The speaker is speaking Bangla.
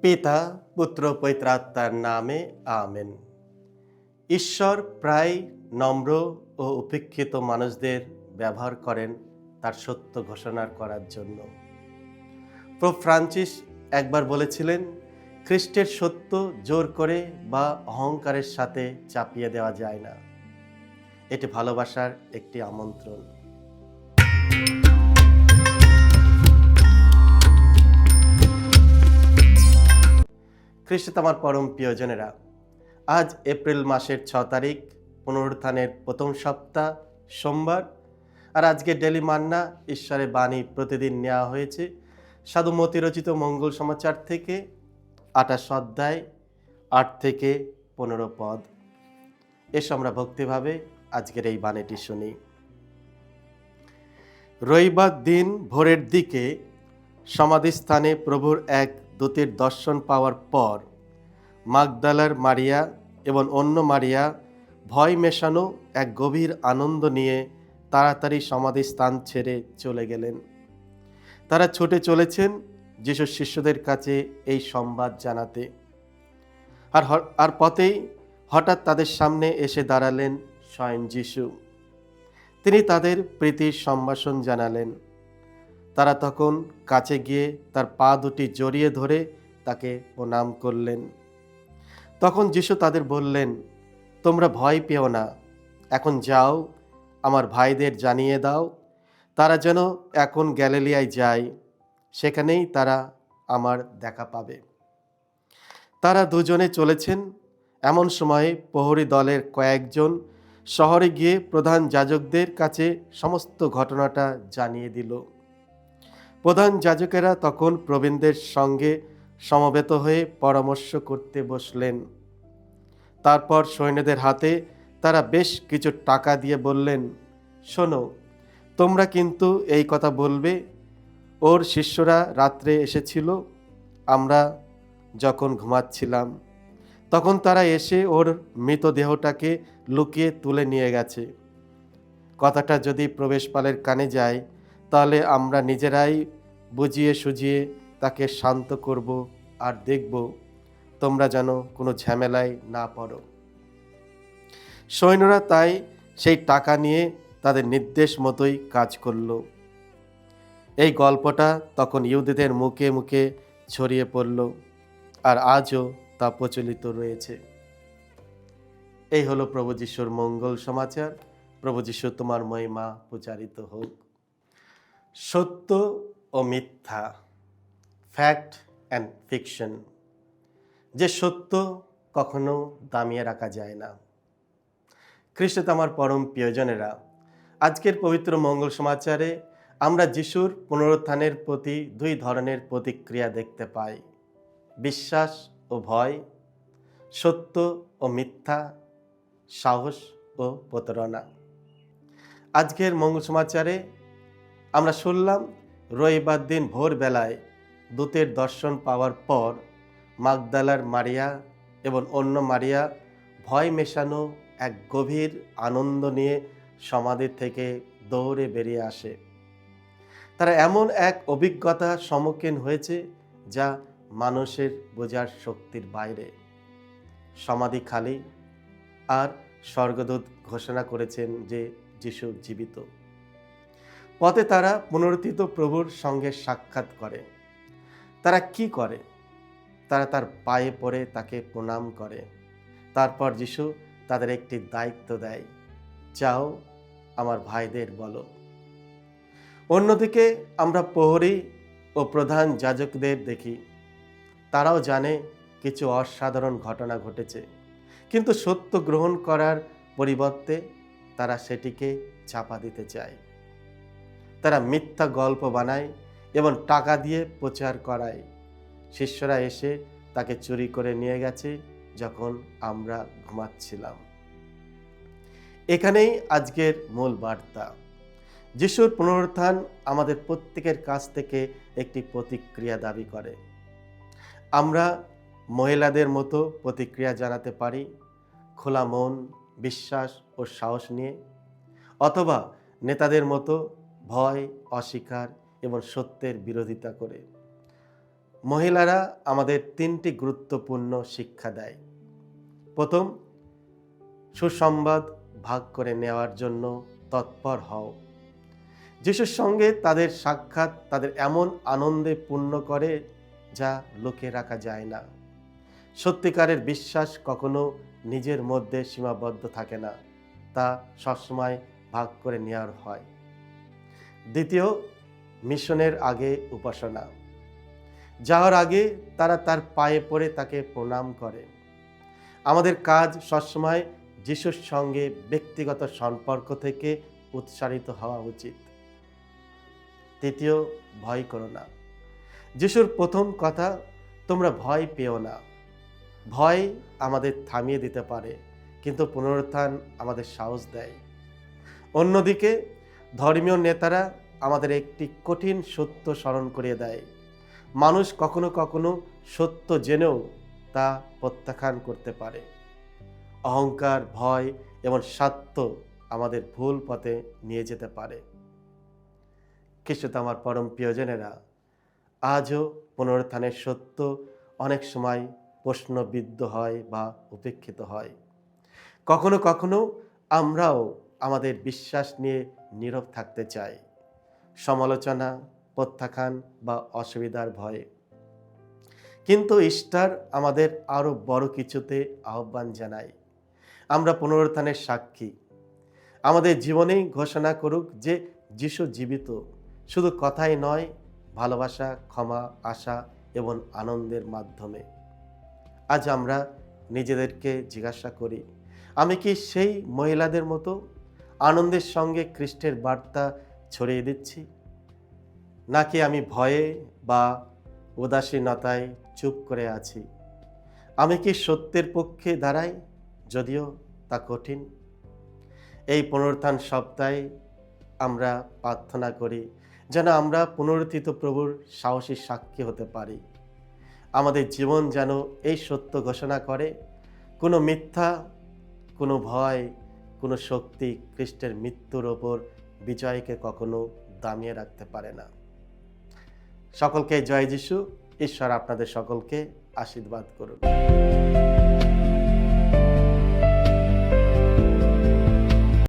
পিতা পুত্র পবিত্রাত্মার নামে আমেন। ঈশ্বর প্রায় নম্র ও উপেক্ষিত মানুষদের ব্যবহার করেন তার সত্য ঘোষণা করার জন্য। পোপ ফ্রান্সিস একবার বলেছিলেন, খ্রিস্টের সত্য জোর করে বা অহংকারের সাথে চাপিয়ে দেওয়া যায় না। এটি ভালোবাসার একটি আমন্ত্রণ। খ্রিস্টে আমার পরম প্রিয়জনেরা, আজ এপ্রিল মাসের 6 তারিখ, পুনরুত্থানের প্রথম সপ্তাহ, সোমবার। আর আজকে ডেলি মান্না ঈশ্বরের বাণী প্রতিদিন নেওয়া হয়েছে সাধু মতি রচিত মঙ্গল সমাচার থেকে 28 অধ্যায় 8 থেকে 15 পদ। এসো আমরা ভক্তিভাবে আজকের এই বাণীটি শুনি। রবিবার দিন ভোরের দিকে সমাধিস্থানে প্রভুর এক দূতের দর্শন পাওয়ার পর মাগদালার মারিয়া এবং অন্য মারিয়া ভয় মেশানো এক গভীর আনন্দ নিয়ে তাড়াতাড়ি সমাধিস্থান ছেড়ে চলে গেলেন। তারা ছুটে চলেছেন যিশুর শিষ্যদের কাছে এই সংবাদ জানাতে। আর পথেই হঠাৎ তাদের সামনে এসে দাঁড়ালেন স্বয়ং যিশু। তিনি তাদের প্রীতির সম্ভাষণ জানালেন। তারা তখন কাছে গিয়ে তার পা দুটি জড়িয়ে ধরে তাকে প্রণাম করলেন। তখন যিশু তাদের বললেন, তোমরা ভয় পেও না, এখন যাও, আমার ভাইদের জানিয়ে দাও তারা যেন এখন গ্যালিলিয়ায় যায়, সেখানেই তারা আমার দেখা পাবে। তারা দুজনে চলেছেন। এমন সময়ে প্রহরী দলের কয়েকজন শহরে গিয়ে প্রধান যাজকদের কাছে সমস্ত ঘটনাটা জানিয়ে দিল। প্রধান যাজকেরা তখন প্রবীণদের সঙ্গে সমবেত হয়ে পরামর্শ করতে বসলেন। তারপর সৈন্যদের হাতে তারা বেশ কিছু টাকা দিয়ে বললেন, শোনো, তোমরা কিন্তু এই কথা বলবে, ওর শিষ্যরা রাত্রে এসেছিল, আমরা যখন ঘুমাচ্ছিলাম তখন তারা এসে ওর মৃতদেহটাকে লুকিয়ে তুলে নিয়ে গেছে। কথাটা যদি প্রবেশপালের কানে যায় তাহলে আমরা নিজেরাই বুঝিয়ে সুঝিয়ে তাকে শান্ত করব আর দেখব তোমরা যেন কোনো ঝামেলায় না পড়ো। সৈন্যরা তাই সেই টাকা নিয়ে তাদের নির্দেশ মতোই কাজ করল। এই গল্পটা তখন ইহুদিদের মুখে মুখে ছড়িয়ে পড়ল, আর আজও তা প্রচলিত রয়েছে। এই হলো প্রভু যিশুর মঙ্গল সমাচার। প্রভু যিশু তোমার মহিমা প্রচারিত হোক। সত্য ও মিথ্যা, ফ্যাক্ট অ্যান্ড ফিকশন। যে সত্য কখনো দামিয়ে রাখা যায় না। খ্রিস্টে আমার পরম প্রিয়জনেরা, আজকের পবিত্র মঙ্গল সমাচারে আমরা যিশুর পুনরুত্থানের প্রতি দুই ধরনের প্রতিক্রিয়া দেখতে পাই, বিশ্বাস ও ভয়, সত্য ও মিথ্যা, সাহস ও প্রতারণা। আজকের মঙ্গল সমাচারে আমরা শুনলাম রবিবার দিন ভোরবেলায় দূতের দর্শন পাওয়ার পর মাগদালার মারিয়া এবং অন্য মারিয়া ভয় মেশানো এক গভীর আনন্দ নিয়ে সমাধি থেকে দৌড়ে বেরিয়ে আসে। তারা এমন এক অভিজ্ঞতার সম্মুখীন হয়েছে যা মানুষের বোঝার শক্তির বাইরে। সমাধি খালি, আর স্বর্গদূত ঘোষণা করেছেন যে যিশু জীবিত। পথে তারা পুনরুত্থিত প্রভুর সঙ্গে সাক্ষাৎ করে। তারা কি করে? তারা তার পায়ে পড়ে তাকে প্রণাম করে। তারপর যিশু তাদের একটি দায়িত্ব দেয়, যাও, আমার ভাইদের বলো। অন্যদিকে আমরা প্রহরী ও প্রধান যাজকদের দেখি। তারাও জানে কিছু অসাধারণ ঘটনা ঘটেছে, কিন্তু সত্য গ্রহণ করার পরিবর্তে তারা সেটিকে চাপা দিতে চায়। তারা মিথ্যা গল্প বানায় এবং টাকা দিয়ে প্রচার করায় শিষ্যরা এসে তাকে চুরি করে নিয়ে গেছে যখন আমরা ঘুমাচ্ছিলাম। এখানেই আজকের মূল বার্তা। যিশুর পুনরুত্থান আমাদের প্রত্যেকের কাছ থেকে একটি প্রতিক্রিয়া দাবি করে। আমরা মহিলাদের মতো প্রতিক্রিয়া জানাতে পারি, খোলা মন, বিশ্বাস ও সাহস নিয়ে, অথবা নেতাদের মতো ভয়, অস্বীকার এবং সত্যের বিরোধিতা করে। মহিলারা আমাদের 3টি গুরুত্বপূর্ণ শিক্ষা দেয়। প্রথম, সুসংবাদ ভাগ করে নেওয়ার জন্য তৎপর হও। যিশুর সঙ্গে তাদের সাক্ষাৎ তাদের এমন আনন্দে পূর্ণ করে যা লুকিয়ে রাখা যায় না। সত্যিকারের বিশ্বাস কখনো নিজের মধ্যে সীমাবদ্ধ থাকে না, তা সবসময় ভাগ করে নেওয়ার হয়। দ্বিতীয়, মিশনের আগে উপাসনা। যাওয়ার আগে তারা তার পায়ে পড়ে তাকে প্রণাম করে। আমাদের কাজ সবসময় যিশুর সঙ্গে ব্যক্তিগত সম্পর্ক থেকে উৎসারিত হওয়া উচিত। তৃতীয়, ভয় করো না। যিশুর প্রথম কথা, তোমরা ভয় পেও না। ভয় আমাদের থামিয়ে দিতে পারে, কিন্তু পুনরুত্থান আমাদের সাহস দেয়। অন্যদিকে ধর্মীয় নেতারা আমাদের একটি কঠিন সত্য স্মরণ করিয়ে দেয়। মানুষ কখনো কখনো সত্য জেনেও তা প্রত্যাখ্যান করতে পারে। অহংকার, ভয় এবং স্বার্থ আমাদের ভুল পথে নিয়ে যেতে পারে। খ্রিস্টতে আমার পরম প্রিয়জনেরা, আজও পুনরুত্থানের সত্য অনেক সময় প্রশ্নবিদ্ধ হয় বা উপেক্ষিত হয়। কখনো কখনো আমরাও আমাদের বিশ্বাস নিয়ে নীরব থাকতে চাই, সমালোচনা, প্রত্যাখ্যান বা অসুবিধার ভয়ে। কিন্তু ইস্টার আমাদের আরও বড় কিছুতে আহ্বান জানায়। আমরা পুনরুত্থানের সাক্ষী। আমাদের জীবনেই ঘোষণা করুক যে যিশু জীবিত, শুধু কথাই নয়, ভালোবাসা, ক্ষমা, আশা এবং আনন্দের মাধ্যমে। আজ আমরা নিজেদেরকে জিজ্ঞাসা করি, আমি কি সেই মহিলাদের মতো আনন্দের সঙ্গে খ্রিস্টের বার্তা ছড়িয়ে দিচ্ছি, নাকি আমি ভয়ে বা উদাসীনতায় চুপ করে আছি? আমি কি সত্যের পক্ষে দাঁড়াই, যদিও তা কঠিন? এই পুনরুত্থান সপ্তাহে আমরা প্রার্থনা করি যেন আমরা পুনরুত্থিত প্রভুর সাহসী সাক্ষী হতে পারি। আমাদের জীবন যেন এই সত্য ঘোষণা করে, কোনো মিথ্যা, কোনো ভয়, কোনো শক্তি খ্রিস্টের মৃত্যুর ওপর বিজয়কে কখনো দামিয়ে রাখতে পারে না। সকলকে জয় যিশু। ঈশ্বর আপনাদের সকলকে আশীর্বাদ করুন।